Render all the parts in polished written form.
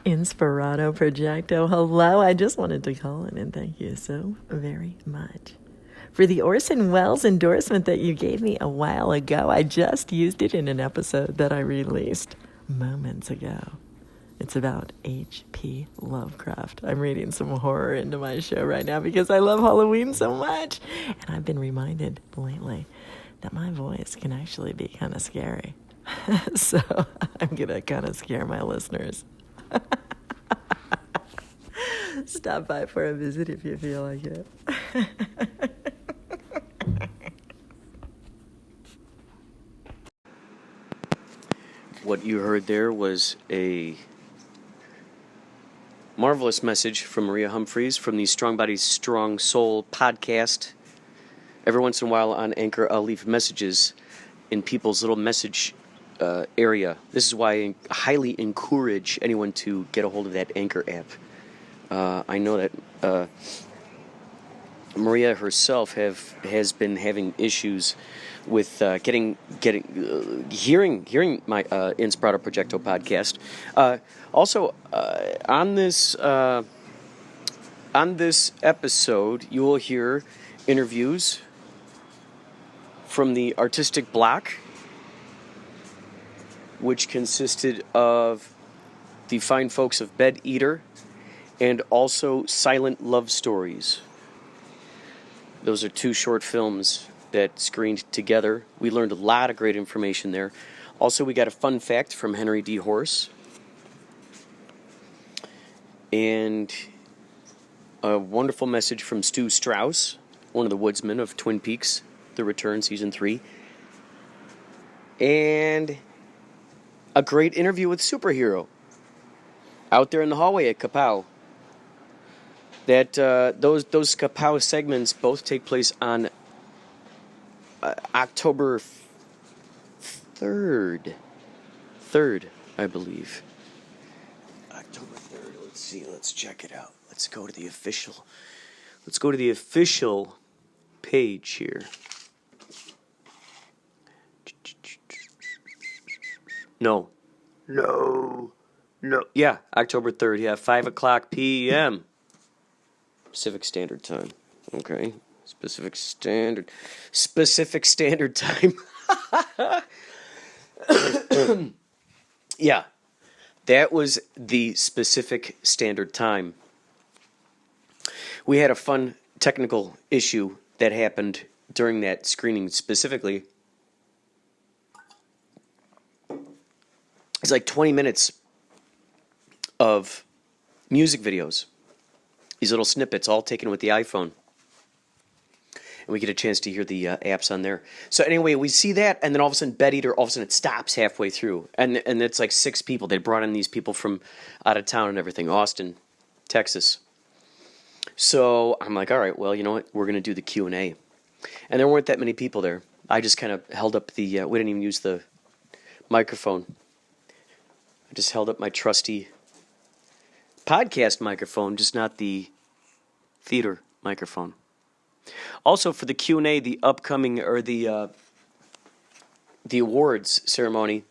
Inspirado, Projecto. Hello, I just wanted to call in and thank you so very much for the Orson Welles endorsement that you gave me a while ago. I just used it in an episode that I released moments ago. It's about H.P. Lovecraft. I'm reading some horror into my show right now because I love Halloween so much. And I've been reminded lately that my voice can actually be kind of scary. So I'm going to kind of scare my listeners. Stop by for a visit if you feel like it. What you heard there was a marvelous message from Maria Humphreys from the Strong Bodies, Strong Soul podcast. Every once in a while on Anchor, I'll leave messages in people's little message area. This is why I highly encourage anyone to get a hold of that Anchor app. I know that Maria herself has been having issues with hearing my Inspirado Projecto podcast. Also, on this episode, you will hear interviews from the Artistic Block, which consisted of the fine folks of Bed Eater and also Silent Love Stories. Those are two short films that screened together. We learned a lot of great information there. Also, we got a fun fact from Henry D. Horse. And a wonderful message from Stewart Strauss, one of the woodsmen of Twin Peaks, The Return, Season 3. And a great interview with Superhero out there in the hallway at KaPow. That those KaPow segments both take place on October 3rd, I believe. October 3rd. Let's see. Let's check it out. Let's go to the official page here. No. Yeah, October 3rd. Yeah, 5 o'clock p.m. Pacific Standard Time. Okay. Pacific Standard Time. Yeah, that was the Pacific Standard Time. We had a fun technical issue that happened during that screening specifically. It's like 20 minutes of music videos. These little snippets all taken with the iPhone. And we get a chance to hear the apps on there. So anyway, we see that, and then all of a sudden, Bed Eater, all of a sudden it stops halfway through. And it's like 6 people. They brought in these people from out of town and everything, Austin, Texas. So I'm like, all right, well, you know what? We're going to do the Q&A. And there weren't that many people there. I just kind of held up the, we didn't even use the microphone. I just held up my trusty podcast microphone, just not the theater microphone. Also, for the Q&A, the upcoming, or the awards ceremony,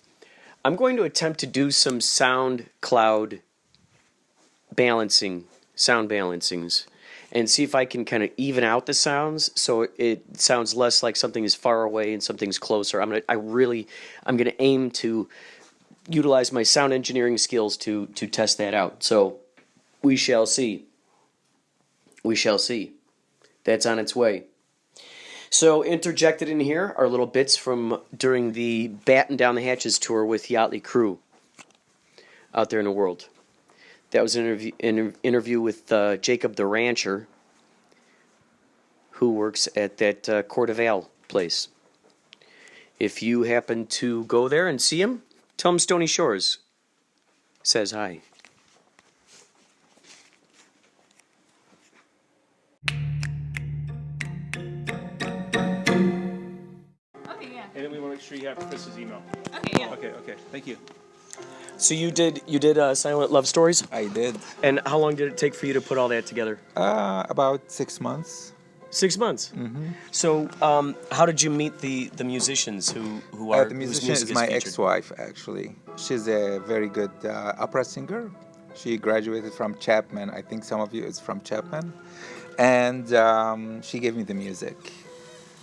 I'm going to attempt to do some sound balancings, and see if I can kind of even out the sounds so it sounds less like something is far away and something's closer. I'm gonna aim to utilize my sound engineering skills to test that out. So we shall see. That's on its way. So interjected in here are little bits from during the Batten Down the Hatches tour with Yachtley Crew out there in the world. That was an interview with Jacob the Rancher, who works at that Coeur d'Alene place. If you happen to go there and see him, tell him Stony Shores says hi. And then we want to make sure you have Chris's email. Okay, yeah. Okay. Thank you. So you did Silent Love Stories? I did. And how long did it take for you to put all that together? About 6 months. 6 months. Mm-hmm. So how did you meet the musicians who are the musician is my ex-wife, actually. She's a very good opera singer, She graduated from Chapman. I think some of you is from Chapman. And she gave me the music.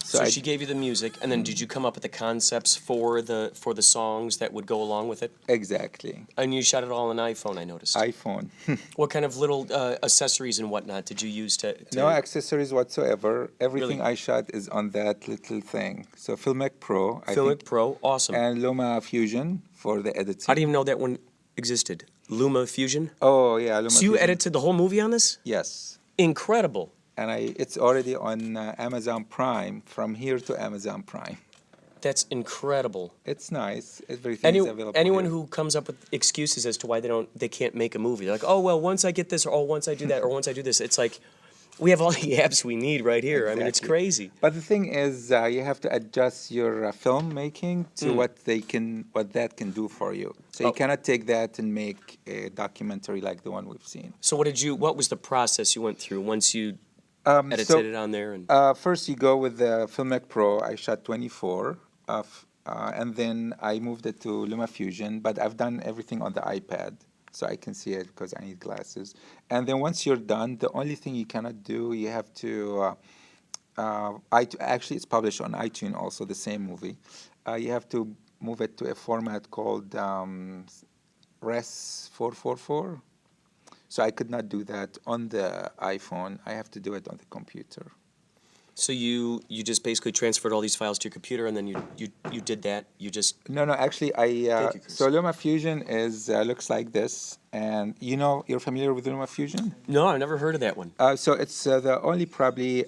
So she gave you the music, and then did you come up with the concepts for the songs that would go along with it? Exactly. And you shot it all on iPhone, I noticed. iPhone. What kind of little accessories and whatnot did you use to... No accessories whatsoever. Everything Really? I shot is on that little thing. So Filmic Pro. Filmic Pro, awesome. And Luma Fusion for the editing. I didn't even know that one existed. Luma Fusion? Oh, yeah. Luma So you Fusion. edited the whole movie on this? Yes. Incredible. And it's already on Amazon Prime, from here to Amazon Prime. That's incredible. It's nice. Everything is available. Anyone here. who comes up with excuses as to why they can't make a movie, they're like, oh well, once I get this, or oh, once I do that, or once I do this, it's like we have all the apps we need right here. Exactly. I mean, it's crazy. But the thing is, you have to adjust your filmmaking to what that can do for you. So you cannot take that and make a documentary like the one we've seen. So what was the process you went through once you edited it on there? And First, you go with the Filmic Pro. I shot 24, and then I moved it to Luma Fusion. But I've done everything on the iPad, so I can see it because I need glasses. And then once you're done, the only thing you cannot do, you have to. Actually, it's published on iTunes also, the same movie. You have to move it to a format called Res 444. So I could not do that on the iPhone. I have to do it on the computer. so you just basically transferred all these files to your computer, and then you did that. You just No, actually, so Luma Fusion looks like this, and you're familiar with Luma Fusion? no, I've never heard of that one. So it's the only probably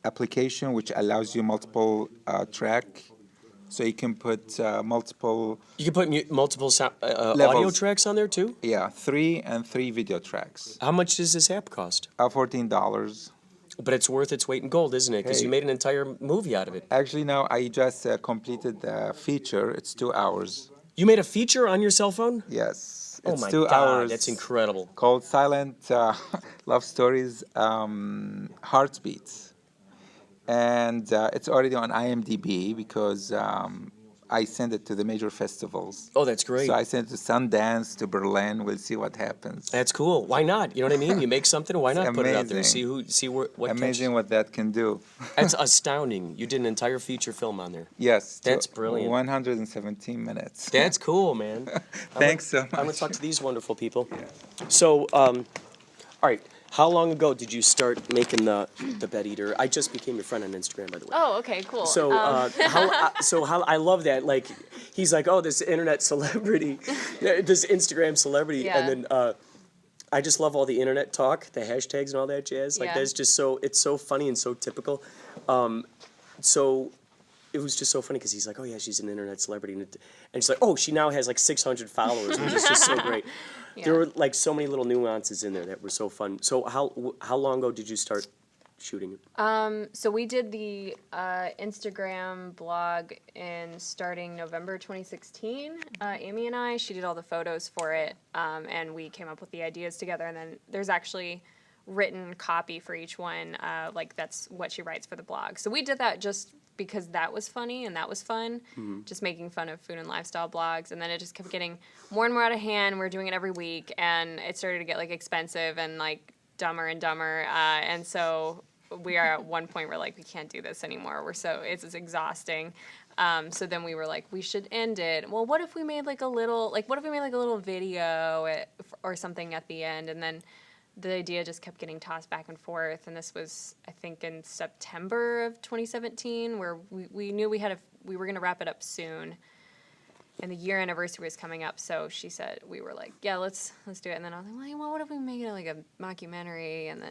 application which allows you multiple track, so you can put multiple. You can put multiple audio Levels. tracks on there too. Yeah, 3 video tracks. How much does this app cost? $14. But it's worth its weight in gold, isn't it? Because you Hey. made an entire movie out of it. Actually, no, I just completed the feature. It's 2 hours. You made a feature on your cell phone? Yes, Oh it's my 2 God, hours. that's incredible. Called Silent Love Stories, Heartbeats, and it's already on IMDb because I send it to the major festivals. Oh, that's great. So I sent it to Sundance, to Berlin. We'll see what happens. That's cool. Why not? You know what I mean? You make something. Why not put it out there? amazing. See what Amazing what that can do. That's astounding. You did an entire feature film on there. Yes. That's brilliant. 117 minutes. That's cool, man. Thanks so much. I'm going to talk to these wonderful people. So, all right. How long ago did you start making the bed eater? I just became your friend on Instagram, by the way. Oh, okay, cool. So, how I love that. Like, he's like, oh, this internet celebrity, this Instagram celebrity, Yeah. and then I just love all the internet talk, the hashtags and all that jazz. Like, Yeah. that's just it's so funny and so typical. So it was just so funny because he's like, oh yeah, she's an internet celebrity, and she's like, oh, she now has like 600 followers, which is just so great. Yeah. There were like so many little nuances in there that were so fun. So how long ago did you start shooting it? So we did the Instagram blog in starting November 2016. Amy and I, she did all the photos for it, and we came up with the ideas together. And then there's actually written copy for each one, like that's what she writes for the blog. So we did that just because that was funny and that was fun, just making fun of food and lifestyle blogs. And then it just kept getting more and more out of hand. We're doing it every week, and it started to get like expensive and like dumber and dumber. And so we are at one point where like we can't do this anymore. It's exhausting. So then we were like, we should end it. Well, what if we made like a little video or something at the end? And then the idea just kept getting tossed back and forth, and this was, I think, in September of 2017, where we knew we were going to wrap it up soon, and the year anniversary was coming up. So she said, we were like, yeah, let's do it. And then I was like, well, what if we make it like a mockumentary? And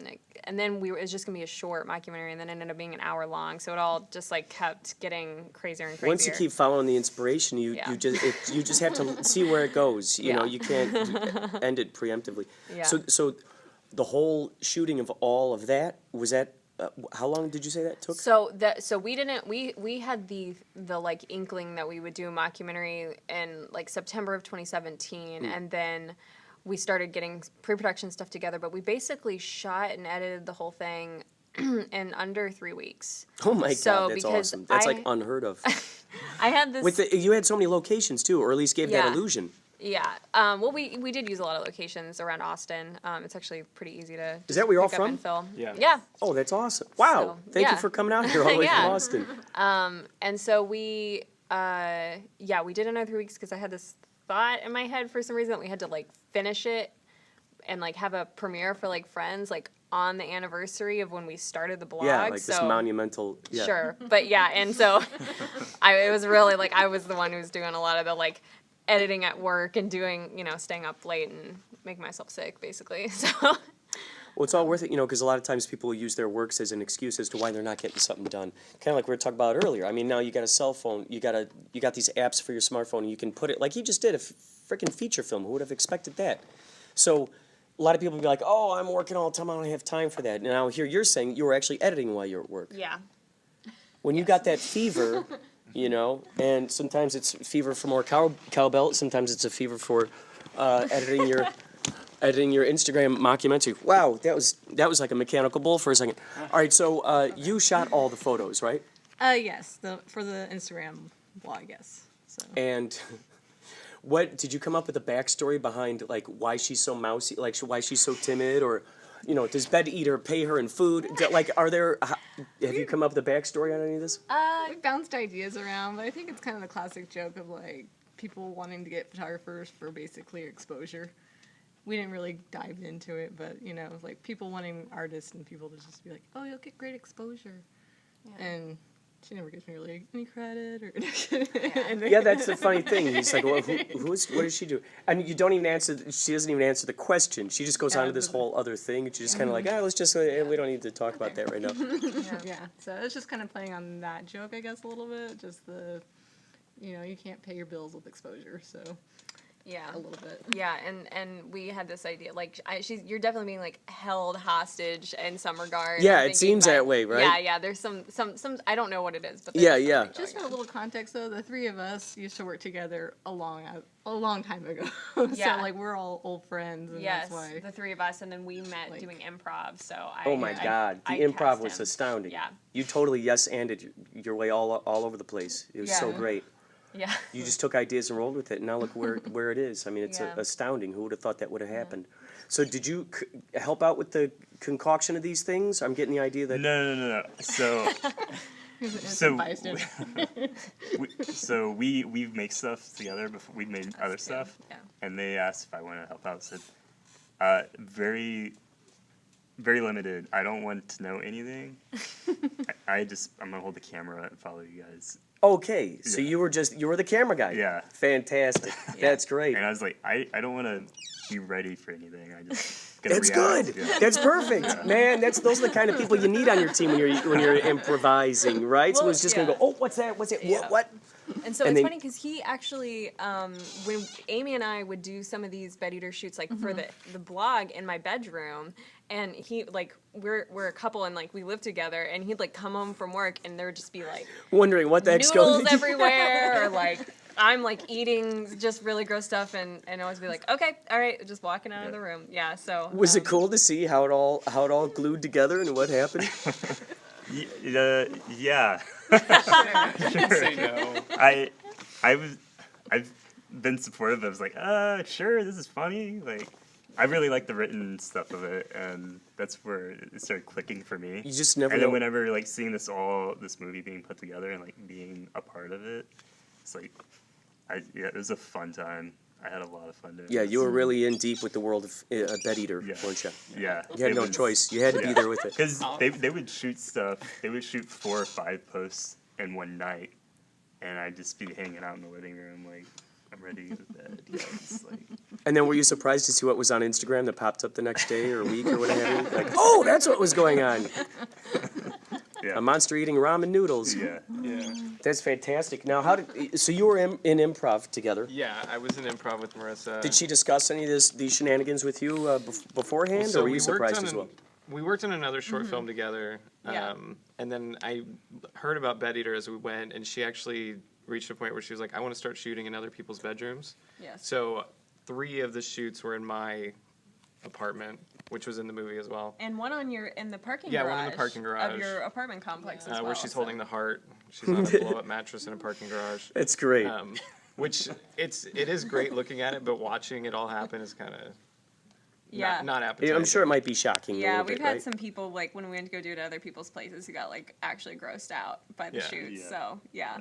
then it was just going to be a short mockumentary, and then it ended up being an hour long. So it all just like kept getting crazier and crazier. Once you keep following the inspiration, you just have to see where it goes. You know, you can't end it preemptively. Yeah. So the whole shooting of all of that, was that how long did you say that took? So we had the like inkling that we would do a mockumentary in like September of 2017, and then we started getting pre-production stuff together, but we basically shot and edited the whole thing in under 3 weeks. Oh my So God, that's because awesome. That's like unheard of. I had this. You had so many locations too, or at least gave that Yeah. illusion. Yeah. Well, we did use a lot of locations around Austin. It's actually pretty easy to. Is that where you're all pick up from? and film. Yeah. Yeah. Oh, that's awesome. Wow. So, Thank you yeah. for coming out here all the way Yeah. from Austin. And so we did another 3 weeks because I had this thought in my head for some reason that we had to like finish it and like have a premiere for like friends like on the anniversary of when we started the blog. Yeah, like so, this monumental. Yeah. Sure, but yeah, and so it was really like I was the one who was doing a lot of the like editing at work and doing staying up late and making myself sick basically. So. Well, it's all worth it, because a lot of times people use their works as an excuse as to why they're not getting something done. Kind of like we were talking about earlier. I mean, now you got a cell phone, you got these apps for your smartphone, and you can put it like you just did a freaking feature film. Who would have expected that? So, a lot of people be like, "Oh, I'm working all the time. I don't have time for that." And now here you're saying you were actually editing while you're at work. Yeah. When you got that fever, and sometimes it's fever for more cowbell. Sometimes it's a fever for editing your Instagram mockumentary. Wow, that was like a mechanical bull for a second. All right, so you shot all the photos, right? Yes, for the Instagram blog, yes. So. And what did you come up with a backstory behind, like why she's so mousy, like why she's so timid, or does Bed Eater pay her in food? Like, have you come up with a backstory on any of this? We bounced ideas around, but I think it's kind of the classic joke of like people wanting to get photographers for basically exposure. We didn't really dive into it, but like people wanting artists and people to just be like, "Oh, you'll get great exposure," and she never gives me really any credit or. Yeah, that's the funny thing. He's like, "Well, what does she do?" And you don't even answer. She doesn't even answer the question. She just goes on to this whole other thing, and she's just kind of like, let's just. We don't need to talk about that right now. Yeah. So it's just kind of playing on that joke, I guess, a little bit. Just you can't pay your bills with exposure, so. Yeah, a little bit. Yeah, and we had this idea, like, you're definitely being like held hostage in some regard. Yeah, I'm it seems that way, right? Yeah. There's some. I don't know what it is, but Yeah. Just for a little context, though, the three of us used to work together a long time ago. Yeah. So like we're all old friends, and Yes, that's why. the three of us, and then we met doing improv. So Oh my God, the improv cast was him. astounding. Yeah. You totally yes-anded your way all over the place. It was so Yeah. great. Yeah. You just took ideas and rolled with it, and now look where it is. I mean, it's Yeah. astounding. Who would have thought that would have happened? So did you help out with the concoction of these things? I'm getting the idea that... No. So we make stuff together before we made other stuff, Yeah. and they asked if I want to help out. I said, very, very limited. I don't want to know anything. I'm gonna hold the camera and follow you guys. Okay, so Yeah. you were the camera guy. Yeah. Fantastic. That's great. And I was like, I don't want to be ready for anything. I just gonna That's react. good. Yeah. That's perfect, man. Those are the kind of people you need on your team when you're improvising, right? Someone's just gonna go, oh, what's that? What's it? Yeah. What? And so And it's they- funny because he actually, when Amy and I would do some of these Bed Eater shoots, like for the blog in my bedroom, and he like we're a couple and like we live together, and he'd like come home from work and there would just be like Wondering what the heck's going noodles on. everywhere, or like I'm like eating just really gross stuff, and always be like, okay, all right, just walking out of the room. Yeah, so Was it cool to see how it all glued together and what happened? Yeah. Say no. I've been supportive. I was like, sure, this is funny. Like, I really like the written stuff of it, and that's where it started clicking for me. You just never And know. then whenever like seeing this movie being put together and like being a part of it, it's like, it was a fun time. I had a lot of fun doing Yeah, this. you were really in deep with the world of Bed Eater, Yeah. weren't you? Yeah. You had no choice. You had to be there with it. Because they would shoot stuff. They would shoot 4 or 5 posts in one night, and I'd just be hanging out in the living room like, I'm ready to go to bed. Guys. Like, And then were you surprised to see what was on Instagram that popped up the next day or week or whatever? Like, oh, that's what was going on. yeah. A monster eating ramen noodles. Yeah. Yeah. That's fantastic. Now, so you were in improv together. Yeah, I was in improv with Marissa. Did she discuss any of these shenanigans with you beforehand, So or were you we worked surprised on as well? We worked on another short film together, Yeah. and then I heard about Bed Eater as we went, and she actually reached a point where she was like, I want to start shooting in other people's bedrooms. Yes. So 3 of the shoots were in my apartment, which was in the movie as well, And one in the parking Yeah, garage. one in the parking garage. Of your apartment complex as well. where she's so- holding the heart. She's on a blow-up mattress in a parking garage. That's great. which it is great looking at it, but watching it all happen is kind of Yeah. not appetizing. I'm sure it might be shocking. a Yeah, little we've bit, had right? some people, like, when we went to go do it at other people's places, who got, like, actually grossed out by the Yeah. shoots. Yeah. So, yeah.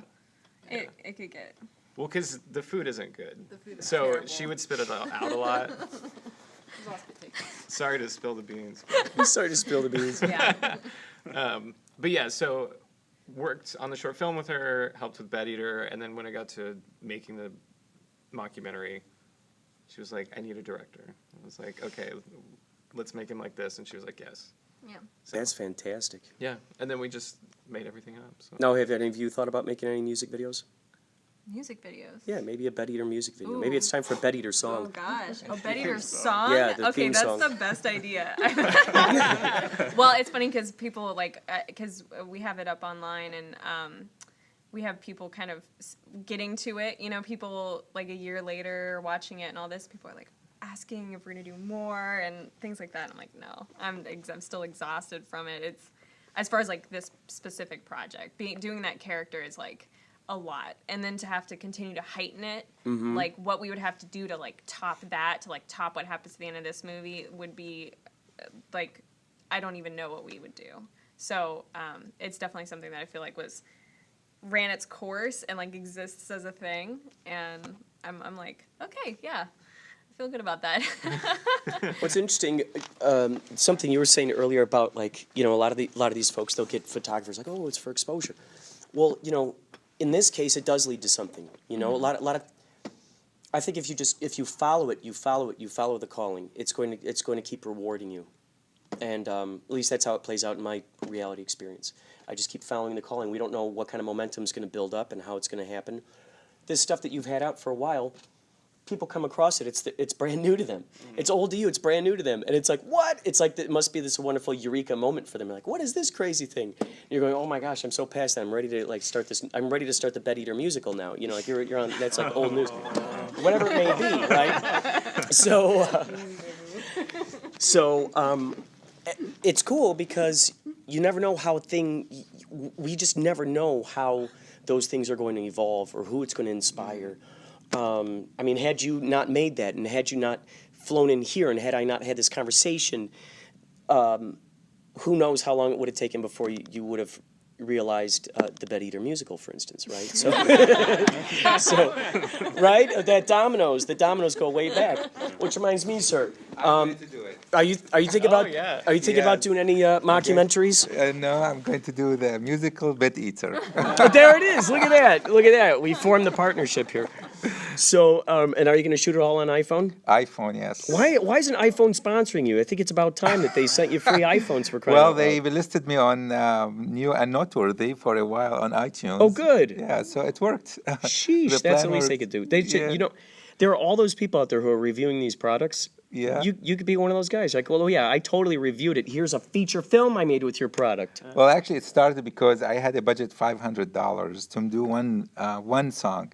It could get... Well, because the food isn't good. The food is So terrible. she would spit it out a lot. There's lots to take. Sorry to spill the beans. Sorry to spill the beans. Yeah. But yeah, so worked on the short film with her, helped with Bed Eater, and then when I got to making the mockumentary, she was like, I need a director. I was like, okay, let's make him like this. And she was like, yes. Yeah. So, That's fantastic. yeah, and then we just made everything up. So. Now, have any of you thought about making any music videos? Music videos. Yeah, maybe a Bed Eater music video. Maybe Ooh. it's time for a Bed Eater Oh, song. gosh. A Bed Eater's song? Yeah, the okay, theme that's song. the best idea. Well, it's funny because people, like, because we have it up online and we have people kind of getting to it. You know, people, like, a year later watching it and all this, people are, like, asking if we're going to do more and things like that. I'm like, no. I'm still exhausted from it. It's, as far as, like, this specific project, doing that character is, like, a lot, and then to have to continue to heighten it, like what we would have to do to like top that, to like top what happens at the end of this movie would be like, I don't even know what we would do. So it's definitely something that I feel like ran its course and like exists as a thing, and I'm like, okay, yeah, I feel good about that. What's interesting, something you were saying earlier about, like, you know, a lot of these folks, they'll get photographers like, oh, it's for exposure. Well, you know, in this case, it does lead to something. You know, a lot of. I think if you follow it, you follow the calling. It's going to keep rewarding you, and at least that's how it plays out in my reality experience. I just keep following the calling. We don't know what kind of momentum is going to build up and how it's going to happen. This stuff that you've had out for a while, people come across it. It's brand new to them. It's old to you. It's brand new to them, and it's like, what? It's like it must be this wonderful eureka moment for them. Like, what is this crazy thing? And you're going, oh my gosh, I'm so past that. I'm ready to like start this. I'm ready to start the Bed Eater musical now. You know, like you're on. That's like old news, whatever it may be, right? So it's cool because you never know how we just never know how those things are going to evolve or who it's going to inspire. I mean, had you not made that, and had you not flown in here, and had I not had this conversation, who knows how long it would have taken before you would have realized the Bed Eater musical, for instance, right? So, right? The dominoes go way back. Which reminds me, sir. I'm going to do it. Are you thinking about? yeah. Are you thinking about doing any mockumentaries? No, I'm going to do the musical Bed Eater. Oh, there it is. Look at that. Look at that. We formed the partnership here. So, and are you going to shoot it all on iPhone? iPhone, yes. Why isn't iPhone sponsoring you? I think it's about time that they sent you free iPhones for crying Well, out they loud. listed me on New and Noteworthy for a while on iTunes. Oh, good. Yeah, so it worked. Sheesh, The that's the plan least they worked. could do. They should, Yeah. you know, there are all those people out there who are reviewing these products. Yeah. You could be one of those guys. Like, well, yeah, I totally reviewed it. Here's a feature film I made with your product. Well, actually, it started because I had a budget $500 to do one song.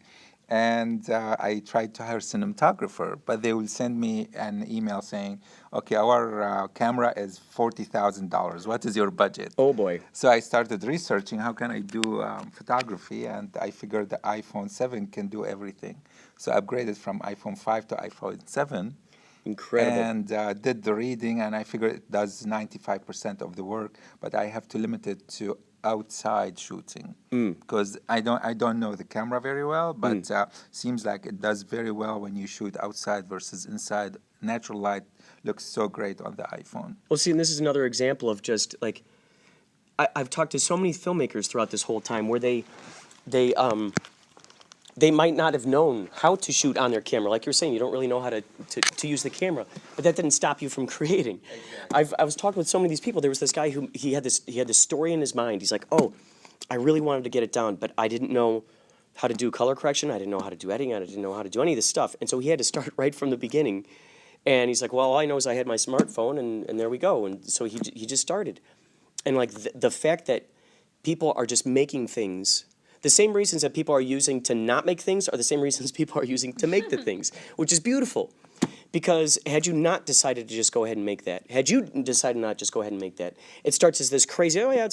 And I tried to hire a cinematographer, but they will send me an email saying, okay, our camera is $40,000. What is your budget? Oh, boy. So I started researching how can I do photography, and I figured the iPhone 7 can do everything. So I upgraded from iPhone 5 to iPhone 7. Incredible. And did the reading, and I figured it does 95% of the work, but I have to limit it to outside shooting because I don't know the camera very well, but seems like it does very well when you shoot outside versus inside. Natural light looks so great on the iPhone. Well, see, and this is another example of just like I've talked to so many filmmakers throughout this whole time where they might not have known how to shoot on their camera. Like you're saying, you don't really know how to use the camera, but that didn't stop you from creating. Exactly. I was talking with so many of these people. There was this guy who he had this story in his mind. He's like, oh, I really wanted to get it down, but I didn't know how to do color correction. I didn't know how to do editing. I didn't know how to do any of this stuff. And so he had to start right from the beginning. And he's like, well, all I know is I had my smartphone, and there we go. And so he just started. And like the fact that people are just making things, the same reasons that people are using to not make things are the same reasons people are using to make the things, which is beautiful. Because had you not decided to just go ahead and make that, had you decided not just go ahead and make that, it starts as this crazy, oh yeah,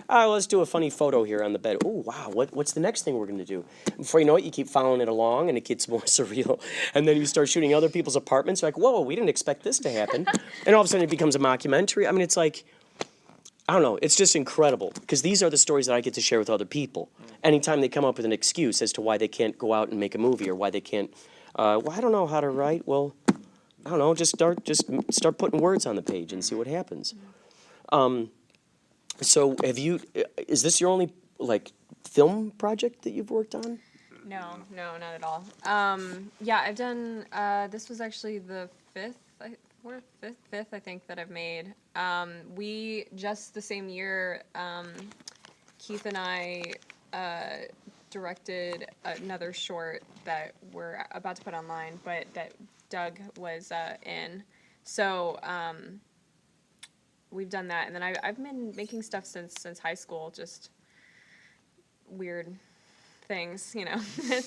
let's do a funny photo here on the bed. Oh wow, what's the next thing we're going to do? Before you know it, you keep following it along and it gets more surreal. And then you start shooting other people's apartments. You're like, whoa, we didn't expect this to happen. And all of a sudden it becomes a mockumentary. I mean, it's like, I don't know, it's just incredible. Because these are the stories that I get to share with other people. Anytime they come up with an excuse as to why they can't go out and make a movie or why they can't, well, I don't know how to write. Well, I don't know, just start putting words on the page and see what happens. So is this your only, like, film project that you've worked on? No, not at all. Yeah, I've done, this was actually the fifth, I think, that I've made. We, just the same year, Keith and I directed another short that we're about to put online, but that Doug was in. So we've done that, and then I've been making stuff since high school, just weird things, you know,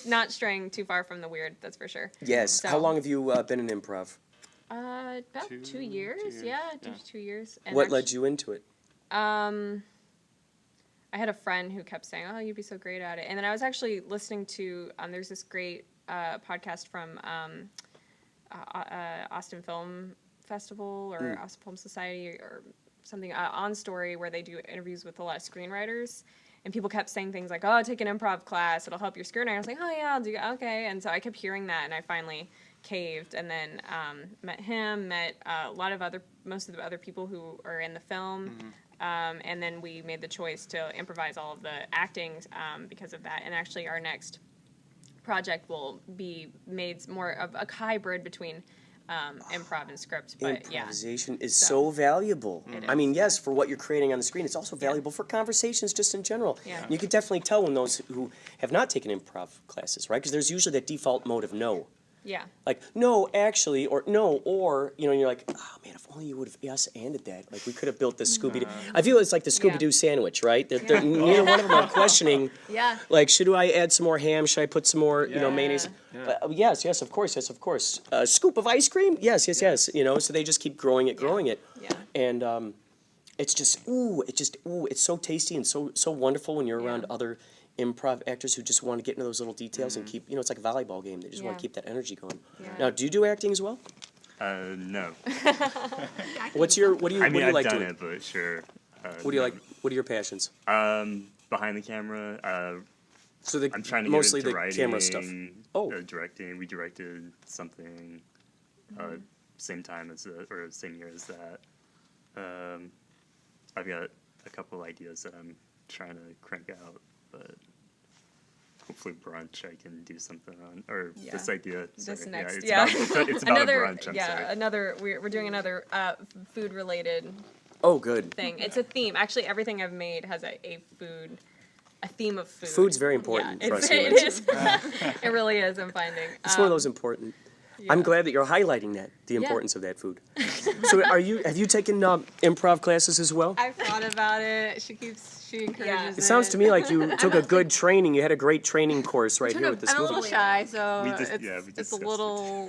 not straying too far from the weird, that's for sure. Yes. So, How long have you been in improv? About 2 years, yeah, 2 years. And What led you into it? I had a friend who kept saying, "Oh, you'd be so great at it," and then I was actually listening to there's this great podcast from Austin Film Festival or Austin Film Society or something, On Story, where they do interviews with a lot of screenwriters, and people kept saying things like, "Oh, take an improv class, it'll help your screenwriting." I was like, "Oh yeah, I'll do it." Okay, and so I kept hearing that, and I finally caved, and then met him, most of the other people who are in the film. And then we made the choice to improvise all of the acting because of that. And actually our next project will be made more of a hybrid between improv and script. But Improvisation is so valuable. I mean, yes, for what you're creating on the screen, it's also valuable for conversations just in general. Yeah. You can definitely tell when those who have not taken improv classes, right? Because there's usually that default mode of no. Yeah. Like, no, actually, or no, or, you know, and you're like, oh, man, if only you would have yes-anded that. Like, we could have built this Scooby-Doo. I feel it's like the Scooby-Doo sandwich, right? Neither one of them are questioning, like, should I add some more ham? Should I put some more, you know, mayonnaise? Yes, of course. Scoop of ice cream? Yes. You know, so they just keep growing it. Yeah. And it's just, it's so tasty and so wonderful when you're around other improv actors who just want to get into those little details and keep, you know, it's like a volleyball game. They just want to keep that energy going. Yeah. Now, do you do acting as well? No. What do you like doing? I've done it, but sure. What do you like? What are your passions? Behind the camera. So I'm trying to mostly get into the writing, camera stuff. Oh, directing. We directed something same year as that. I've got a couple ideas that I'm trying to crank out, but hopefully brunch I can do something on, or this idea. This sorry, next, it's about another, a brunch. I'm sorry. We're doing another food related. Oh, good. Thing. It's a theme. Actually, everything I've made has a theme of food. Food's very important for us It humans. is. It really is. I'm finding. It's one of those important. Yeah. I'm glad that you're highlighting the importance of that food. So, have you taken improv classes as well? I've thought about it. She encourages it. It sounds to me like you took a good training. You had a great training course right here with this I'm a movie. little shy, so We it's a discussed little.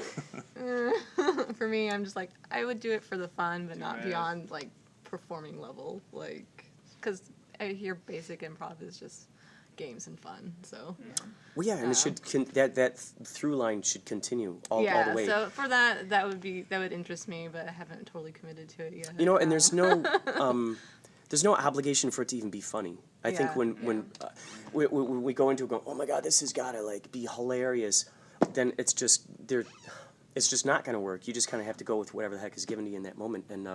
For me, I'm just like, I would do it for the fun, but not beyond like performing level, like, because I hear basic improv is just games and fun. So. Well, yeah, and it should that through line should continue all the way. So for that would interest me, but I haven't totally committed to it yet. You know, and there's no obligation for it to even be funny. I think when we go into it going, oh my God, this has got to like be hilarious, then it's just not going to work. You just kind of have to go with whatever the heck is given to you in that moment. And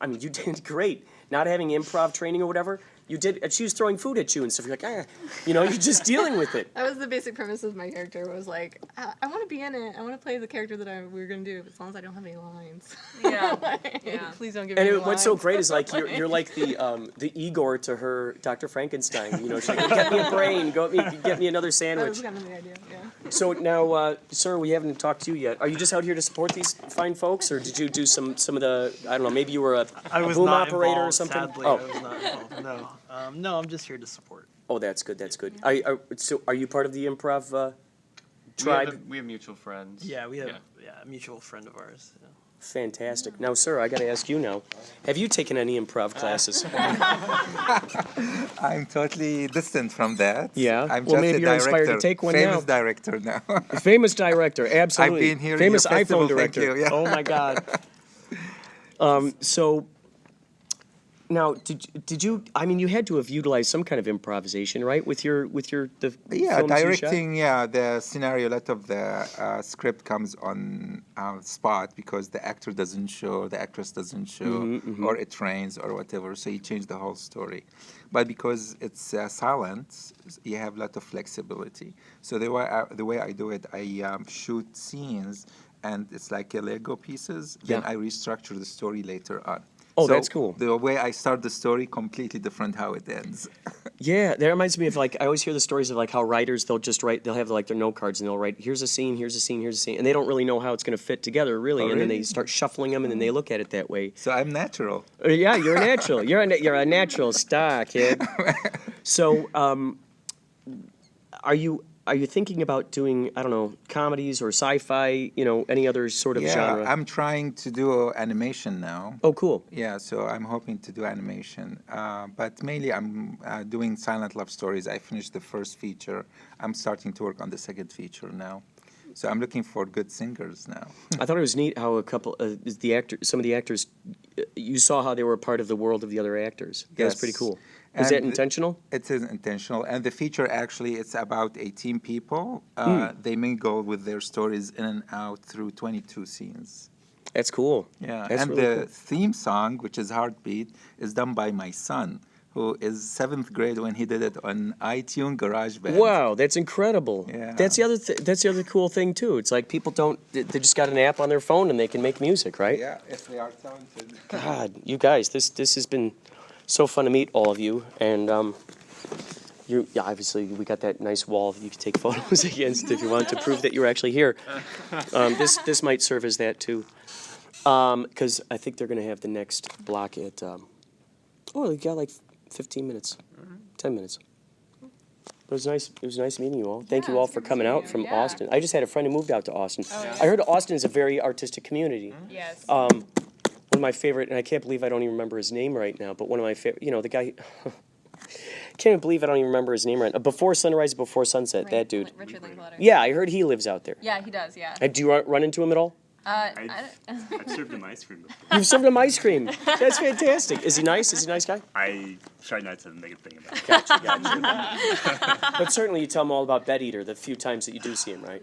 I mean, you did great. Not having improv training or whatever, you did. She was throwing food at you and stuff. You're like, you know, you're just dealing with it. That was the basic premise of my character. Was like, I want to be in it. I want to play the character that we were gonna do, as long as I don't have any lines. Please don't give me any lines. What's so great is like you're like the Igor to her Dr. Frankenstein. You know, she's like, get me a brain, get me another sandwich. That was kind of the idea. Yeah. So now, sir, we haven't talked to you yet. Are you just out here to support these fine folks, or did you do some of the? I don't know. Maybe you were a boom operator or something. Sadly, I was not involved. No, I'm just here to support. Oh, that's good. That's good. Are you part of the improv tribe? We have mutual friends. Yeah, we have Yeah, a mutual friend of ours. Yeah. Fantastic. Now, sir, I got to ask you now. Have you taken any improv classes? I'm totally distant from that. Yeah? I'm Well, just maybe a you're inspired to director, take one famous now. director now. Famous director, absolutely. I've been here in Famous your festival, iPhone thank director. you, yeah. Oh my God. So now, did you? I mean, you had to have utilized some kind of improvisation, right? With the Yeah, films directing. Yeah, the scenario. A lot of the script comes on spot because the actor doesn't show, the actress doesn't show, or it rains or whatever. So you change the whole story. But because it's silent, you have a lot of flexibility. So the way I do it, I shoot scenes, and it's like a Lego pieces. Then Yeah. I restructure the story later on. Oh, So that's cool. The way I start the story completely different how it ends. Yeah, that reminds me of like I always hear the stories of like how writers they'll have like their note cards and they'll write here's a scene, here's a scene, here's a scene, and they don't really know how it's going to fit together really, Oh, and then really? they start shuffling them and then they look at it that way. So I'm natural. Yeah, you're a natural. You're a natural star, kid. So, are you thinking about doing, I don't know, comedies or sci-fi, any other sort of genre? I'm trying to do animation now. Oh, cool. Yeah, so I'm hoping to do animation. But mainly I'm doing silent love stories. I finished the first feature. I'm starting to work on the second feature now. So I'm looking for good singers now. I thought it was neat how some of the actors, you saw how they were a part of the world of the other actors. That's Yes. pretty cool. Was that intentional? It is intentional. And the feature, actually, it's about 18 people. They mingle with their stories in and out through 22 scenes. That's cool. Yeah, That's and really the cool. theme song, which is Heartbeat, is done by my son, who is 7th grade when he did it on iTunes GarageBand. Wow, that's incredible. Yeah. That's the other cool thing too. It's like people they just got an app on their phone and they can make music, right? Yeah, if they are talented. God, you guys, this has been so fun to meet all of you, and obviously we got that nice wall that you can take photos against if you want to prove that you're actually here. This might serve as that too, because I think they're going to have the next block at. We got like 15 minutes, 10 minutes. It was nice. It was nice meeting you all. Thank Yeah, you all it's for good to coming see out you. from Yeah. Austin. I just had a friend who moved out to Austin. yeah? I heard Austin is a very artistic community. Yes. One of my favorite, and I can't believe I don't even remember his name right now, but one of my favorite, the guy, can't believe I don't even remember his name right now. Before Sunrise, Before Sunset, that dude. Richard Linklater. Yeah, I heard he lives out there. Yeah, he does. Yeah. Do you run into him at all? I've served him ice cream before. You've served him ice cream. That's fantastic. Is he nice? Is he a nice guy? I try not to make a thing about it. Gotcha. But certainly you tell him all about Bed Eater the few times that you do see him, right?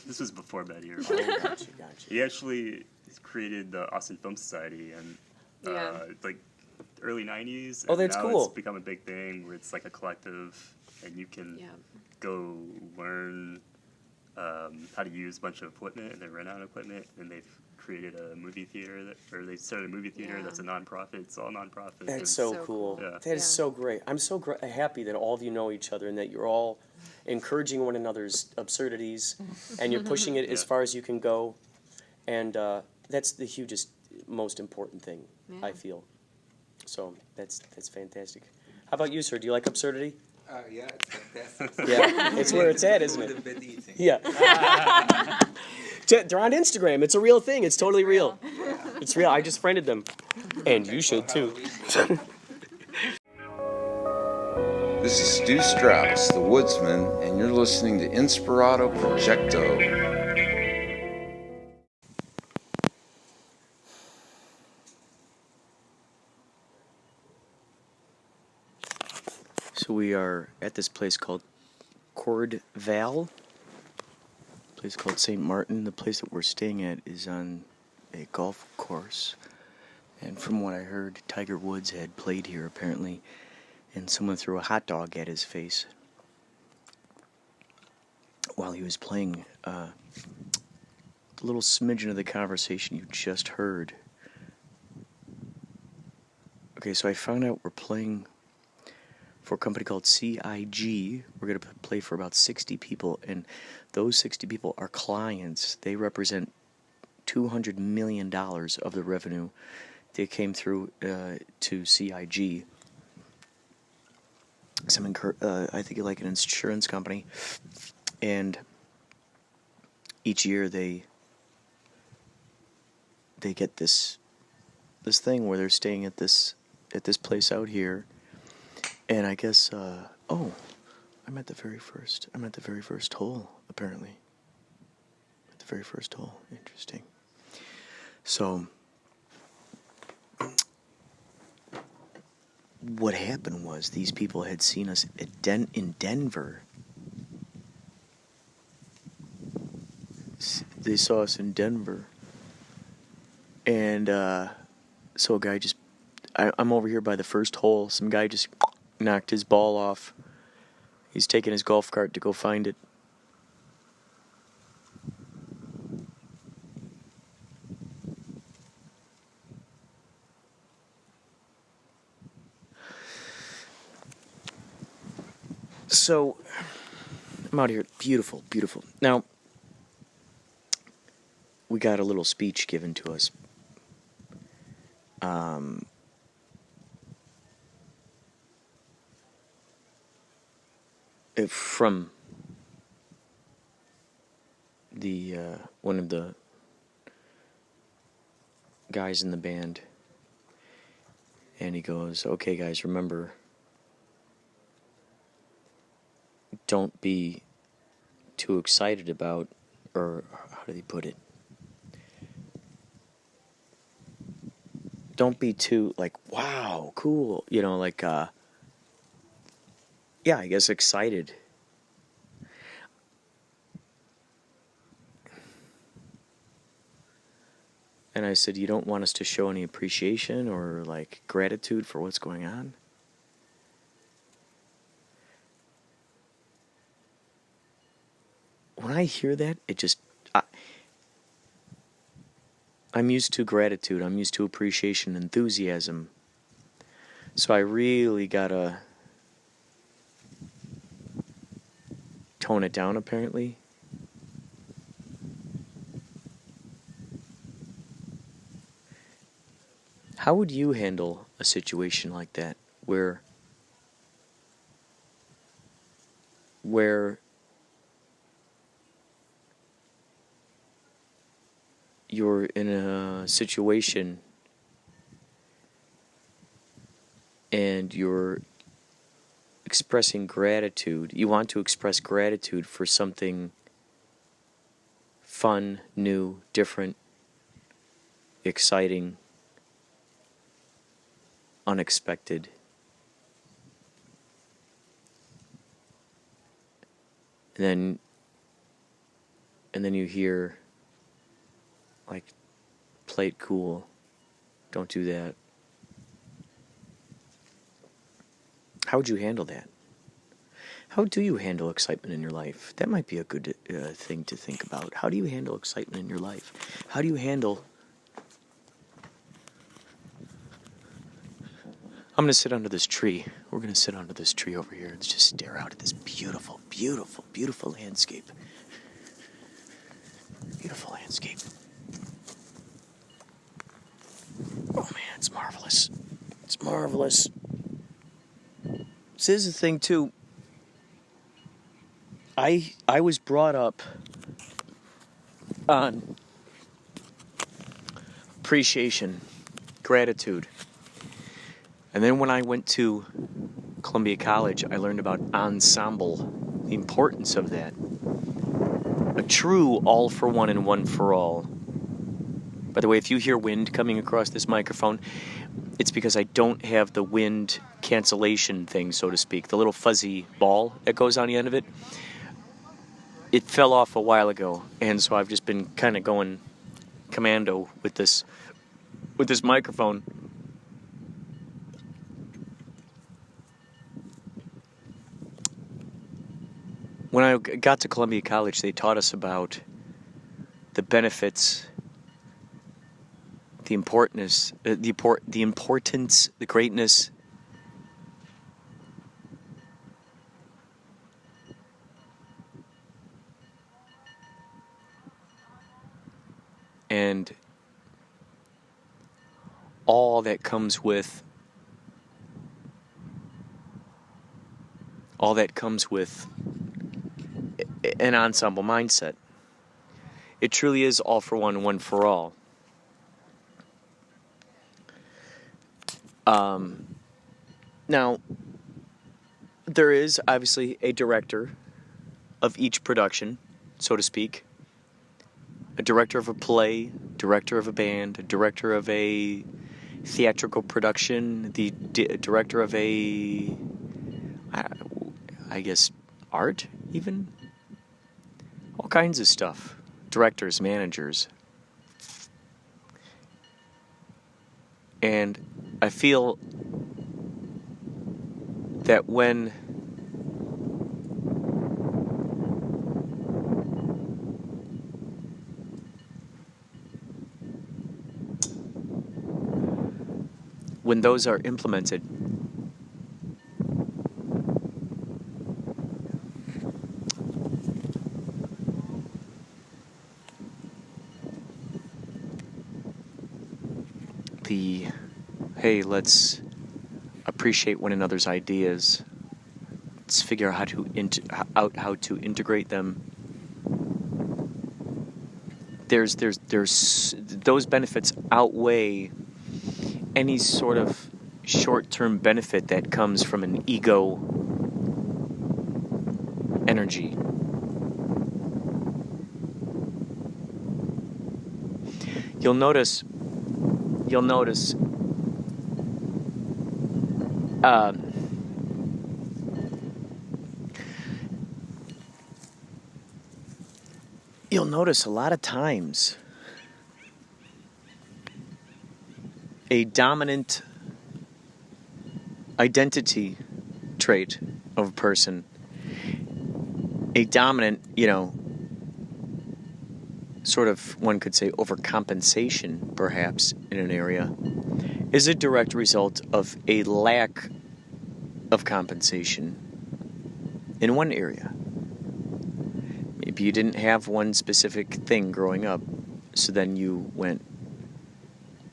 This was before Bed Eater. Gotcha. He actually created the Austin Film Society and Yeah. like early 90s. Oh, and that's now cool. It's become a big thing where it's like a collective and you can Yeah. go learn how to use a bunch of equipment and then rent out equipment, and they've created a movie theater they started a movie theater Yeah. that's a nonprofit. It's all nonprofit. That's and so So cool. cool. Yeah. That is Yeah. so great. I'm so happy that all of you know each other and that you're all encouraging one another's absurdities and you're pushing it as Yeah. far as you can go. And that's the hugest, most important thing, Yeah. I feel. So that's fantastic. How about you, sir? Do you like absurdity? Yeah, it's fantastic. Yeah, it's where it's at, isn't it? With the bed eating. Yeah. They're on Instagram. It's a real thing. It's totally real. It's real. I just friended them. And you should too. This is Stewart Strauss, the Woodsman, and you're listening to Inspirado Projecto. So we are at this place called Cordval, a place called St. Martin. The place that we're staying at is on a golf course. And from what I heard, Tiger Woods had played here apparently, and someone threw a hot dog at his face while he was playing. A little smidgen of the conversation you just heard. Okay, so I found out we're playing for a company called CIG. We're going to play for about 60 people, and those 60 people are clients. They represent $200 million of the revenue that came through to CIG. I think like an insurance company, and each year they they get this thing where they're staying at this place out here, and I guess I'm at the very first hole, apparently. At the very first hole. Interesting. So what happened was these people had seen us in Denver. They saw us in Denver. And so a guy I'm over here by the first hole. Some guy just knocked his ball off. He's taking his golf cart to go find it. So, I'm out here. Beautiful, beautiful. Now, we got a little speech given to us. From the one of the guys in the band, and he goes, "Okay, guys, remember, don't be too excited about," or how did he put it? Don't be too, like, wow, cool, like, yeah, I guess excited. And I said, you don't want us to show any appreciation or, like, gratitude for what's going on? When I hear that, it just... I'm used to gratitude. I'm used to appreciation, enthusiasm. So I really gotta tone it down, apparently. How would you handle a situation like that, where you're in a situation and you're expressing gratitude? You want to express gratitude for something fun, new, different, exciting, unexpected. And then you hear, like, play it cool, don't do that. How would you handle that? How do you handle excitement in your life? That might be a good thing to think about. How do you handle excitement in your life? How do you handle... I'm going to sit under this tree. We're going to sit under this tree over here and just stare out at this beautiful, beautiful, beautiful landscape. Beautiful landscape. Oh man, it's marvelous. It's marvelous. So here's the thing too. I was brought up on appreciation, gratitude. And then when I went to Columbia College, I learned about ensemble, the importance of that. A true all for one and one for all. By the way, if you hear wind coming across this microphone, it's because I don't have the wind cancellation thing, so to speak. The little fuzzy ball that goes on the end of it. It fell off a while ago, and so I've just been kind of going commando with this microphone. When I got to Columbia College, they taught us about the benefits, the importance, the greatness, and all that comes with an ensemble mindset. It truly is all for one, one for all. Now, there is obviously a director of each production, so to speak. A director of a play, director of a band, a director of a theatrical production, the director of a, I guess, art even? All kinds of stuff. Directors, managers. And I feel that when those are implemented, hey, let's appreciate one another's ideas. Let's figure out how to integrate them. There's those benefits outweigh any sort of short-term benefit that comes from an ego energy. You'll notice a lot of times a dominant identity trait of a person, a dominant, sort of, one could say, overcompensation, perhaps, in an area, is a direct result of a lack of compensation in one area. Maybe you didn't have one specific thing growing up, so then you went,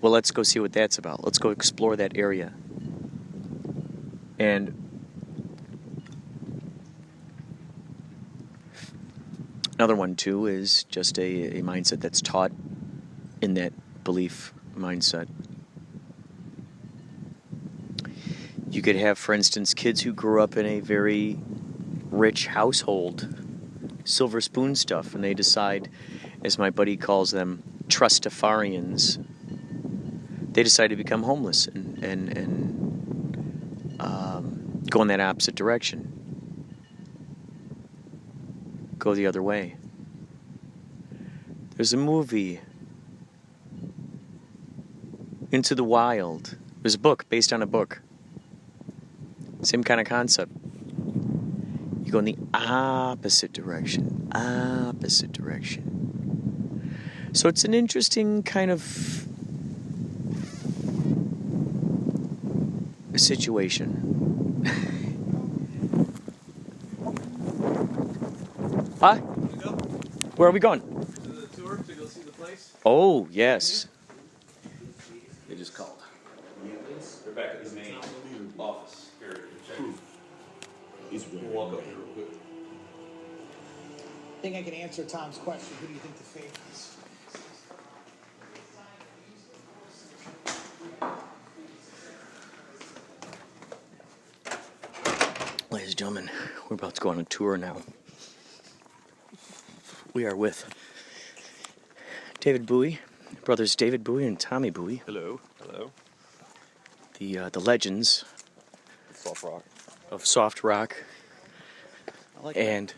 well, let's go see what that's about. Let's go explore that area. And another one, too, is just a mindset that's taught in that belief mindset. You could have, for instance, kids who grew up in a very rich household, silver spoon stuff, and they decide, as my buddy calls them, trustafarians. They decide to become homeless and go in that opposite direction. Go the other way. There's a movie, Into the Wild. There's a book based on a book. Same kind of concept. You go in the opposite direction. So it's an interesting kind of situation. Huh? Where are we going? To the tour to go see the place. Oh, yes. They just called. They're back at the main office. Here, walk up here real quick. I think I can answer Tom's question. Who do you think the favorite is? Ladies and gentlemen, we're about to go on a tour now. We are with David Bowie, brothers David Bowie and Tommy Bowie. Hello. Hello. The legends Soft rock. of soft rock. I like and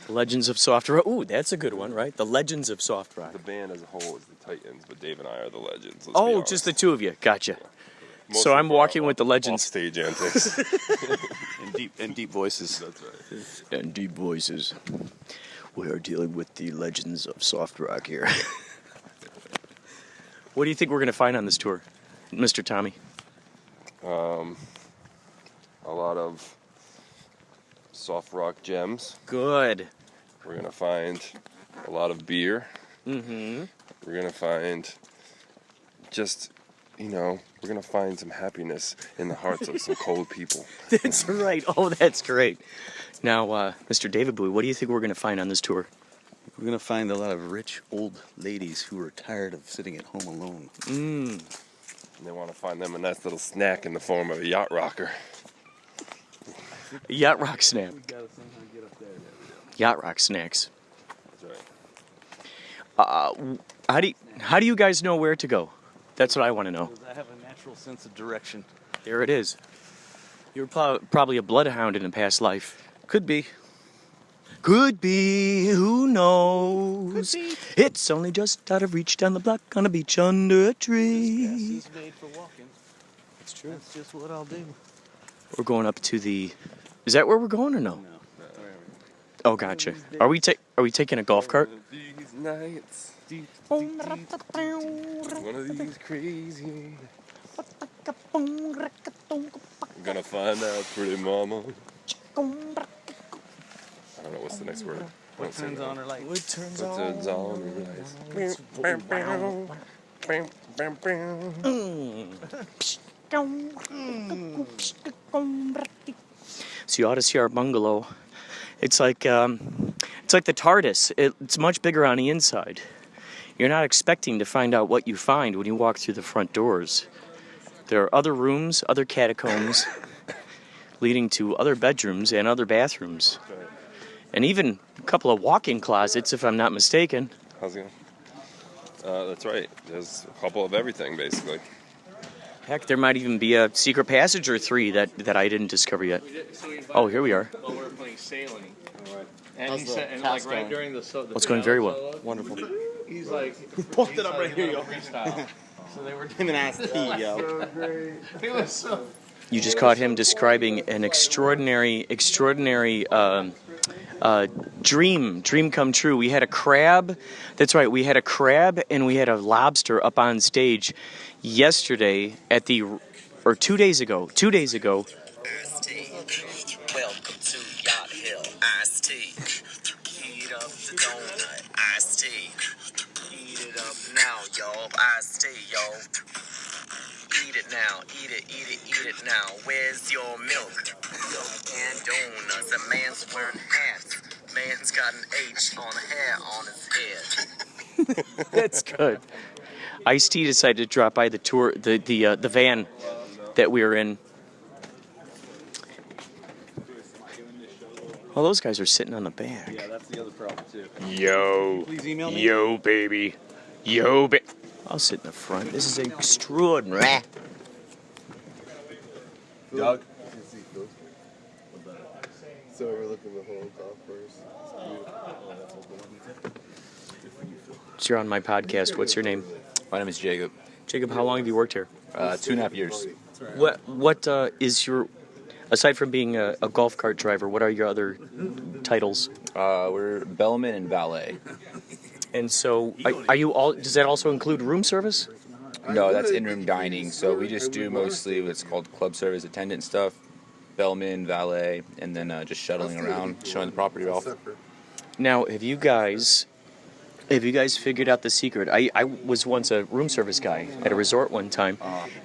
the legends of soft rock. Ooh, that's a good one, right? The legends of soft rock. The band as a whole is the Titans, but Dave and I are the legends. Oh, just the two of you. Gotcha. So I'm walking with the legends. Stage antics. and deep voices. That's right. And deep voices. We are dealing with the legends of soft rock here. What do you think we're going to find on this tour, Mr. Tommy? A lot of soft rock gems. Good. We're going to find a lot of beer. Mm-hmm. We're going to find just, we're going to find some happiness in the hearts of some cold people. That's right. Oh, that's great. Now, Mr. David Bowie, what do you think we're going to find on this tour? We're going to find a lot of rich old ladies who are tired of sitting at home alone. And they want to find them a nice little snack in the form of a yacht rocker. Yacht rock snack. Yacht rock snacks. That's right. How do you guys know where to go? That's what I want to know. I have a natural sense of direction. There it is. You were probably a bloodhound in a past life. Could be. Could be. Who knows? Could be. It's only just out of reach down the block on a beach under a tree. This is made for walking. It's true. That's just what I'll do. We're going up to the... Is that where we're going or no? No. Oh, gotcha. Are we taking a golf cart? These nights. One of these crazy. I'm gonna find out, pretty mama. I don't know what's the next word. What turns on her lights? What turns on her lights? So you ought to see our bungalow. It's like the TARDIS. It's much bigger on the inside. You're not expecting to find out what you find when you walk through the front doors. There are other rooms, other catacombs, leading to other bedrooms and other bathrooms. And even a couple of walk-in closets, if I'm not mistaken. How's it going? That's right. There's a couple of everything, basically. Heck, there might even be a secret passage or three that I didn't discover yet. Oh, here we are. Well, we were playing sailing. And he said, and like right during the It's going very well. Wonderful. he's like, Post it up right here, yo. Freestyle. So they were Him and Ass T, yo. It was so. You just caught him describing an extraordinary dream come true. We had a crab. That's right. We had a crab and we had a lobster up on stage yesterday or 2 days ago. 2 days ago. Welcome to Yacht Hill. Iced tea. Heat up the donut. Iced tea. Heat it up now, y'all. Iced tea, y'all. Eat it now. Eat it, eat it, eat it now. Where's your milk? Milk and donuts. A man's wearing hats. Man's got an H on a hair on his head. That's good. Ice-T decided to drop by the van that we were in. Well, those guys are sitting on the back. Yeah, that's the other problem, too. Yo. Please email me. Yo, baby. I'll sit in the front. This is extraordinary. Doug? So we're looking the whole golf course. So you're on my podcast. What's your name? My name is Jacob. Jacob, how long have you worked here? 2.5 years. What is your, aside from being a golf cart driver, what are your other titles? We're bellman and valet. And so, are you all? Does that also include room service? No, that's in-room dining. So we just do mostly what's called club service attendant stuff, bellman, valet, and then just shuttling around, showing the property off. Now, have you guys figured out the secret? I was once a room service guy at a resort one time,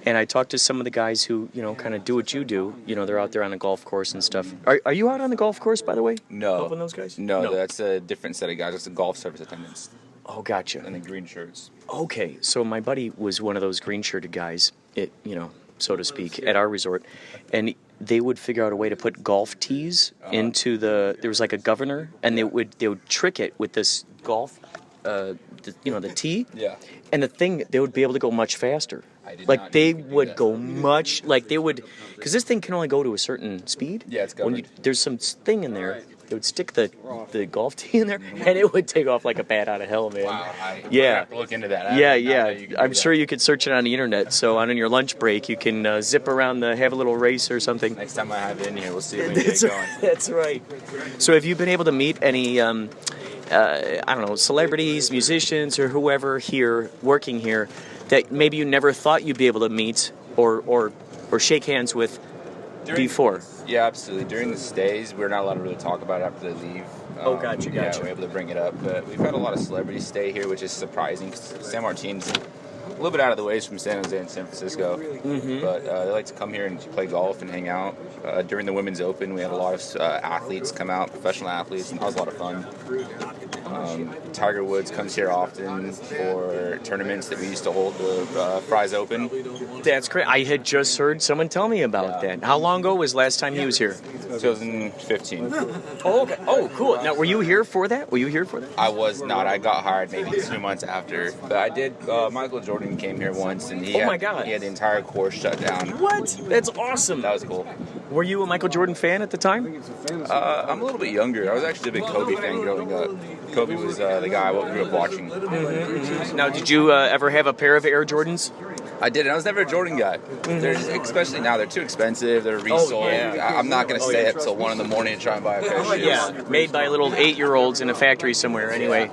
and I talked to some of the guys who, kind of do what you do. They're out there on a golf course and stuff. Are you out on the golf course, by the way? No. Helping those guys? No, that's a different set of guys. It's the golf service attendants. Oh, gotcha. And the green shirts. Okay, so my buddy was one of those green-shirted guys, so to speak, at our resort, and they would figure out a way to put golf tees into there was like a governor, and they would trick it with this golf, the tee. Yeah. And the thing, they would be able to go much faster. Because this thing can only go to a certain speed. Yeah, it's governed. There's some thing in there. They would stick the golf tee in there, and it would take off like a bat out of hell, man. Wow, I have to look into that. I'm sure you could search it on the internet. So on your lunch break, you can zip around, have a little race or something. Next time I have it in here, we'll see if we can get it going. That's right. So have you been able to meet any, celebrities, musicians, or whoever here, working here, that maybe you never thought you'd be able to meet or shake hands with before? Yeah, absolutely. During the stays, we're not allowed to really talk about it after they leave. Gotcha. Yeah, we're able to bring it up. But we've had a lot of celebrities stay here, which is surprising. San Martin's a little bit out of the ways from San Jose and San Francisco. Mm-hmm. But they like to come here and play golf and hang out. During the Women's Open, we had a lot of athletes come out, professional athletes, and that was a lot of fun. Tiger Woods comes here often for tournaments that we used to hold the Fry's Open. That's great. I had just heard someone tell me about that. How long ago was last time he was here? 2015. Oh, okay. Oh, cool. Now, were you here for that? I was not. I got hired maybe 2 months after. But I did. Michael Jordan came here once, and he my God. He had the entire course shut down. What? That's awesome. That was cool. Were you a Michael Jordan fan at the time? I'm a little bit younger. I was actually a big Kobe fan growing up. Kobe was the guy I grew up watching. Now, did you ever have a pair of Air Jordans? I didn't. I was never a Jordan guy. Especially now, they're too expensive. They're resold. I'm not going to stay up till 1 in the morning to try and buy a pair of shoes. Yeah, made by little 8-year-olds in a factory somewhere anyway.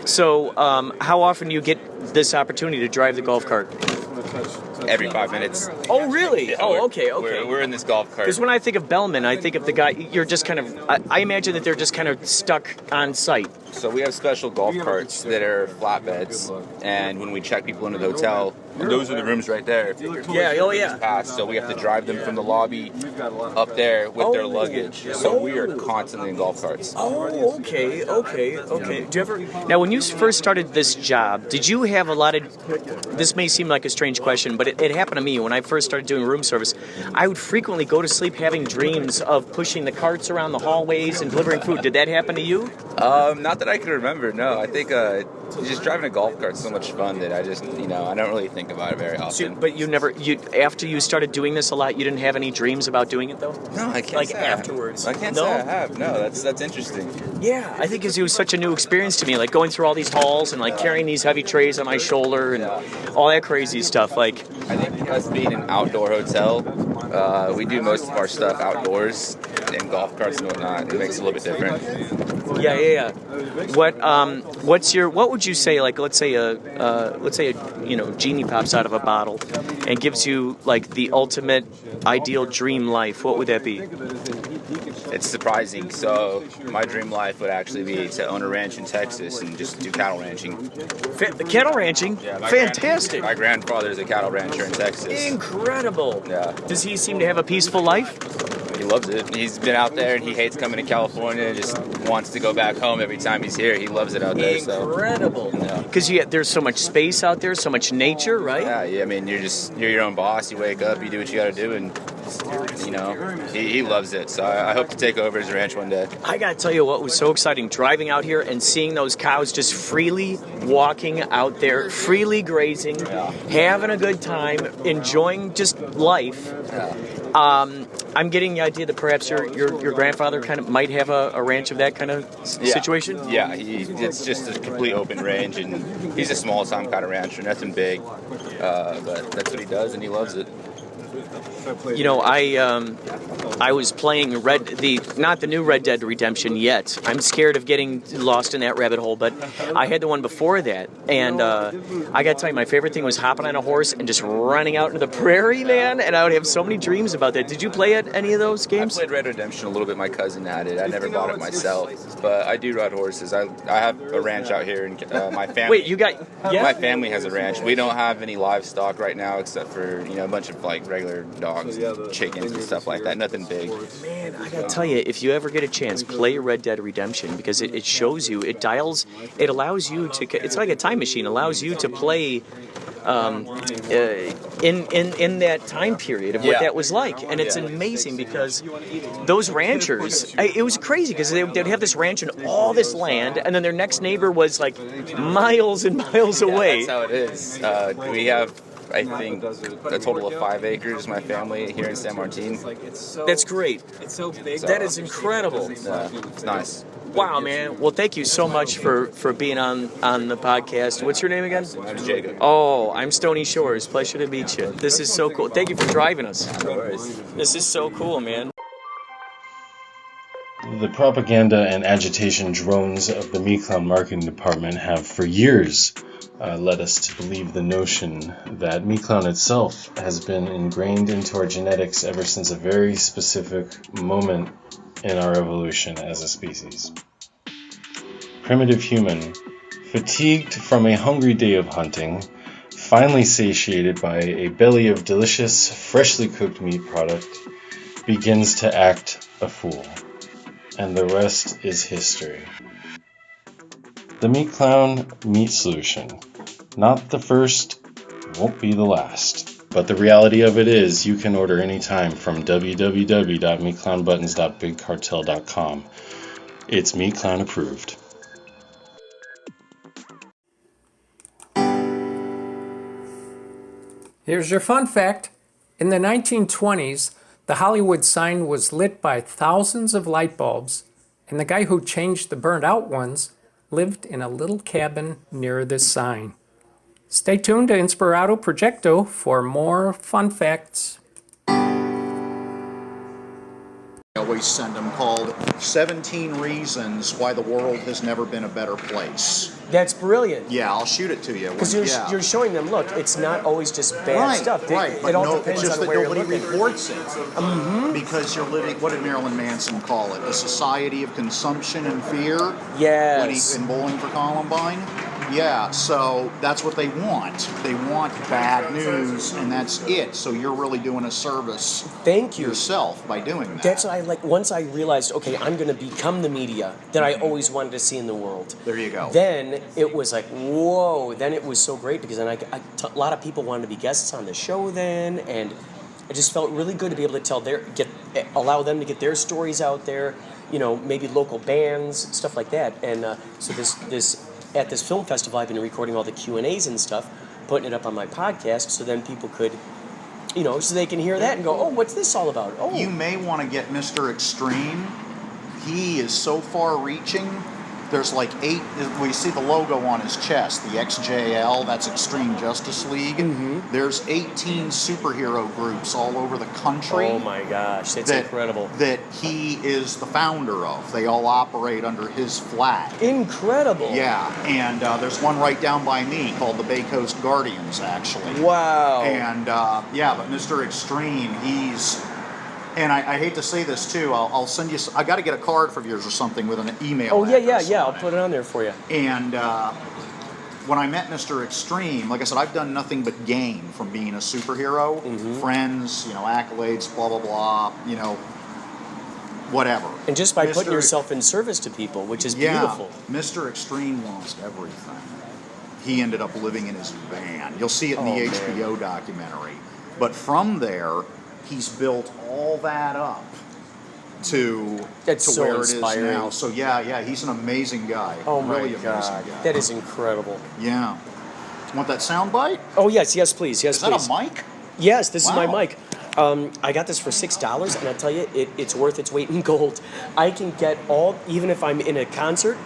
So how often do you get this opportunity to drive the golf cart? Every 5 minutes. Oh, really? Yeah, okay. We're in this golf cart. Because when I think of bellman, I think of the guy, you're just kind of, I imagine that they're just kind of stuck on site. So we have special golf carts that are flatbeds, and when we check people into the hotel, and those are the rooms right there. Yeah. Pass, so we have to drive them from the lobby up there with their luggage. So we are constantly in golf carts. Oh, okay. Do you ever, now when you first started this job, did you have a lot of, this may seem like a strange question, but it happened to me when I first started doing room service. I would frequently go to sleep having dreams of pushing the carts around the hallways and delivering food. Did that happen to you? Not that I can remember, no. I think just driving a golf cart is so much fun that I just, I don't really think about it very often. But after you started doing this a lot, you didn't have any dreams about doing it, though? No, I can't say afterwards. I can't say I have. No, that's interesting. Yeah, I think it was such a new experience to me, like going through all these halls and like carrying these heavy trays on my shoulder and all that crazy stuff. Like, I think us being an outdoor hotel, we do most of our stuff outdoors, and golf carts and whatnot. It makes it a little bit different. Yeah. What would you say? Like, let's say a genie pops out of a bottle and gives you like the ultimate ideal dream life. What would that be? It's surprising. So my dream life would actually be to own a ranch in Texas and just do cattle ranching. Cattle ranching? Yeah, fantastic. My grandfather's a cattle rancher in Texas. Incredible. Yeah. Does he seem to have a peaceful life? He loves it. He's been out there and he hates coming to California and just wants to go back home every time he's here. He loves it out there. Incredible. Because there's so much space out there, so much nature, right? Yeah. I mean, you're your own boss. You wake up, you do what you got to do, and he loves it. So I hope to take over his ranch one day. I got to tell you what was so exciting, driving out here and seeing those cows just freely walking out there, freely grazing, having a good time, enjoying just life. I'm getting the idea that perhaps your grandfather kind of might have a ranch of that kind of situation? Yeah, it's just a complete open range, and he's a small-time kind of rancher, nothing big, but that's what he does, and he loves it. I was playing not the new Red Dead Redemption yet. I'm scared of getting lost in that rabbit hole, but I had the one before that, and I got to tell you, my favorite thing was hopping on a horse and just running out into the prairie, man, and I would have so many dreams about that. Did you play any of those games? I played Red Redemption a little bit. My cousin had it. I never bought it myself, but I do ride horses. I have a ranch out here, and my family... Wait, you got... Yeah? My family has a ranch. We don't have any livestock right now except for, a bunch of, regular dogs, chickens, and stuff like that. Nothing big. Man, I gotta tell you, if you ever get a chance, play Red Dead Redemption, because it shows you, it allows you to, it's like a time machine, allows you to play in that time period of what that was like. And it's amazing because those ranchers, it was crazy because they'd have this ranch and all this land, and then their next neighbor was like miles and miles away. That's how it is. We have, I think, a total of 5 acres, my family, here in San Martin. That's great. It's so big. That is incredible. It's nice. Wow, man. Well, thank you so much for being on the podcast. What's your name again? I'm Jacob. Oh, I'm Stony Shores. Pleasure to meet you. This is so cool. Thank you for driving us. No worries. This is so cool, man. The propaganda and agitation drones of the Meclown marketing department have for years led us to believe the notion that Meclown itself has been ingrained into our genetics ever since a very specific moment in our evolution as a species. Primitive human, fatigued from a hungry day of hunting, finally satiated by a belly of delicious, freshly cooked meat product, begins to act a fool. And the rest is history. The Meat Clown Meat Solution. Not the first, won't be the last. But the reality of it is, you can order anytime from www.meatclownbuttons.bigcartel.com. It's Meat Clown approved. Here's your fun fact. In the 1920s, the Hollywood sign was lit by thousands of light bulbs, and the guy who changed the burnt out ones lived in a little cabin near this sign. Stay tuned to Inspirado Projecto for more fun facts. I always send them called 17 Reasons Why the World Has Never Been a Better Place. That's brilliant. Yeah, I'll shoot it to you. Because you're showing them, look, it's not always just bad right, stuff. Right, It all no, depends it's just on that where nobody you're looking. reports it. Because you're living, what did Marilyn Manson call it? A society of consumption and fear? Yes. In Bowling for Columbine? Yeah, so that's what they want. They want bad news, and that's it. So you're really doing a service Thank you. yourself by doing that. That's what I like. Once I realized, okay, I'm going to become the media that I always wanted to see in the world. There you go. Then it was like, whoa. Then it was so great because then a lot of people wanted to be guests on the show then, and it just felt really good to be able to allow them to get their stories out there. You know, maybe local bands, stuff like that. And so at this film festival, I've been recording all the Q&As and stuff, putting it up on my podcast, so then people could, so they can hear that and go, oh, what's this all about? Oh, You may want to get Mr. Extreme. He is so far-reaching. There's like 8. We see the logo on his chest, the XJL. That's Extreme Justice League. There's 18 superhero groups all over the country. Oh my gosh, that's incredible. That he is the founder of. They all operate under his flag. Incredible. Yeah, and there's one right down by me called the Bay Coast Guardians, actually. Wow. And but Mr. Extreme, he's. And I hate to say this too. I'll send you. I got to get a card from yours or something with an email. Oh yeah. I'll put it on there for you. And when I met Mr. Extreme, like I said, I've done nothing but gain from being a superhero. Friends, accolades, blah blah blah. Whatever. And just by putting yourself in service to people, which is beautiful. Mr. Extreme lost everything. He ended up living in his van. You'll see it in the HBO documentary. But from there, he's built all that up to so where inspiring. it is now. So yeah, he's an amazing guy. Oh really my amazing God, guy. that is incredible. Yeah. Want that sound bite? Oh yes, please, yes, is please. Is that a mic? Yes, this is my Wow. mic. I got this for $6, and I tell you, it's worth its weight in gold. I can get even if I'm in a concert,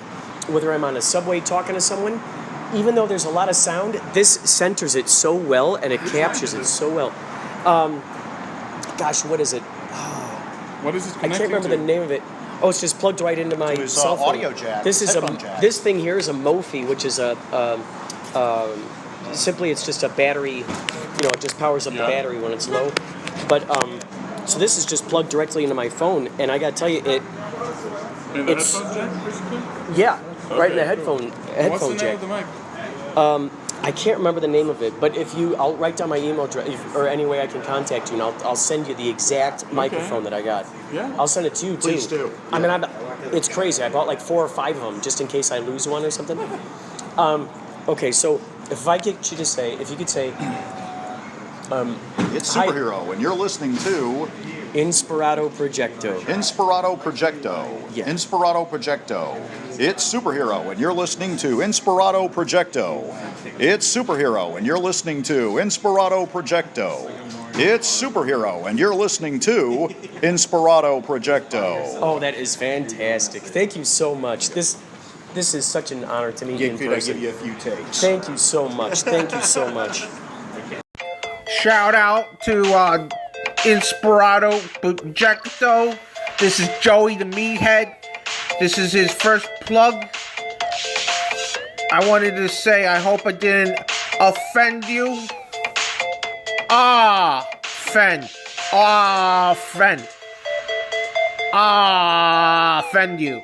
whether I'm on a subway talking to someone, even though there's a lot of sound, this centers it so well, and it captures it so well. Gosh, what is it? What is this I connected can't remember to? the name of it. Oh, it's just plugged right into my To his, cell phone. audio jack, This his is headphone jack. This thing here is a Mophie, which is simply it's just a battery. It just powers up the battery when it's low. But so this is just plugged directly into my phone, and I gotta tell you, In the it's headphone jack, basically? yeah, right in the Okay. headphone What's the name jack. of the mic? I can't remember the name of it, but I'll write down my email address, or any way I can contact you, and I'll send you the exact microphone that I got. Yeah. I'll send it to you too. Please do. I mean, it's crazy. I bought like 4 or 5 of them just in case I lose one or something. Okay, so if you could say, It's Superhero, and you're listening to Inspirado Projecto. Inspirado Projecto. Yeah. Inspirado Projecto. It's Superhero, and you're listening to Inspirado Projecto. It's Superhero, and you're listening to Inspirado Projecto. It's Superhero, and you're listening to Inspirado Projecto. Oh, that is fantastic. Thank you so much. This is such an honor to meet you in Could I person. give you a few takes? Thank you so much. Thank you so much. Shout out to Inspirado Projecto. This is Joey the Meathead. This is his first plug. I wanted to say I hope I didn't offend you. Offend you.